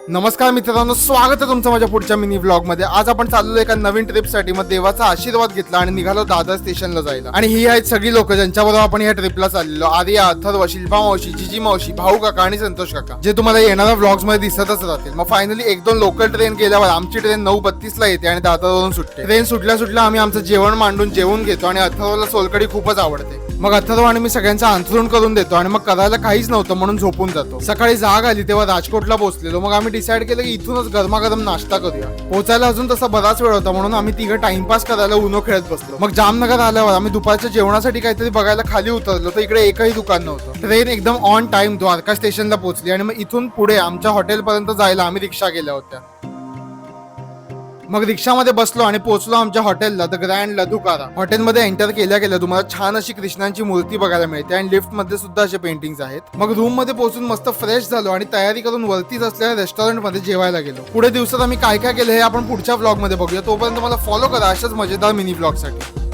नमस्कार मित्रांनो, स्वागत आहे तुमचं माझ्या पुढच्या मिनी व्लॉग मध्ये. आज आपण चाललो एका नवीन ट्रिप साठी. मग देवाचा आशीर्वाद घेतला आणि निघालो दादर स्टेशनला जायला. आणि ही आहेत सगळी लोक ज्यांच्याबरोबर आपण या ट्रिपला चाललेलो. आर्या, अथर्व, शिल्पा मावशी, जिजी मावशी, भाऊ काका आणि संतोष काका, जे तुम्हाला येणाऱ्या व्लॉग्स मध्ये दिसतच राहतील. मग फायनली एक दोन लोकल ट्रेन गेल्यावर आमची ट्रेन 9:32 ला येते आणि दादरवरून सुटते. ट्रेन सुटल्या आम्ही आमचं जेवण मांडून जेवून घेतो आणि अथर्वला सोलकढी खूपच आवडते. मग अथर्व आणि मी सगळ्यांचं अंथरूण करून देतो आणि मग करायला काहीच नव्हतं म्हणून झोपून जातो. सकाळी जाग आली तेव्हा राजकोटला पोहोचलेलो. मग आम्ही डिसाईड केलं की इथूनच गरमागरम नाश्ता करूया. पोहोचायला अजून तसा बराच वेळ होता म्हणून आम्ही तिघं टाइमपास करायला उनो खेळत बसलो. मग जामनगर आल्यावर आम्ही दुपारच्या जेवणासाठी काहीतरी बघायला खाली उतरलो तर इकडे एकही दुकान नव्हतं. ट्रेन एकदम ऑन टाइम द्वारका स्टेशनला पोहोचली आणि मग इथून पुढे आमच्या हॉटेलपर्यंत जायला आम्ही रिक्षा केल्या होत्या. मग रिक्षामध्ये बसलो आणि पोहोचलो आमच्या हॉटेलला, द ग्रँड लधुकारा. हॉटेलमध्ये एंटर केल्या तुम्हाला छान अशी कृष्णांची मूर्ती बघायला मिळते आणि लिफ्ट मध्ये सुद्धा असे पेंटिंग्स आहेत. मग रूम मध्ये पोहोचून मस्त फ्रेश झालो आणि तयारी करून वरतीच असलेल्या रेस्टॉरंट मध्ये जेवायला गेलो. पुढे दिवसात आम्ही काय काय केलं हे आपण पुढच्या व्लॉग मध्ये बघूया. तोपर्यंत मला फॉलो करा अशाच मजेदार मिनी व्लॉग साठी.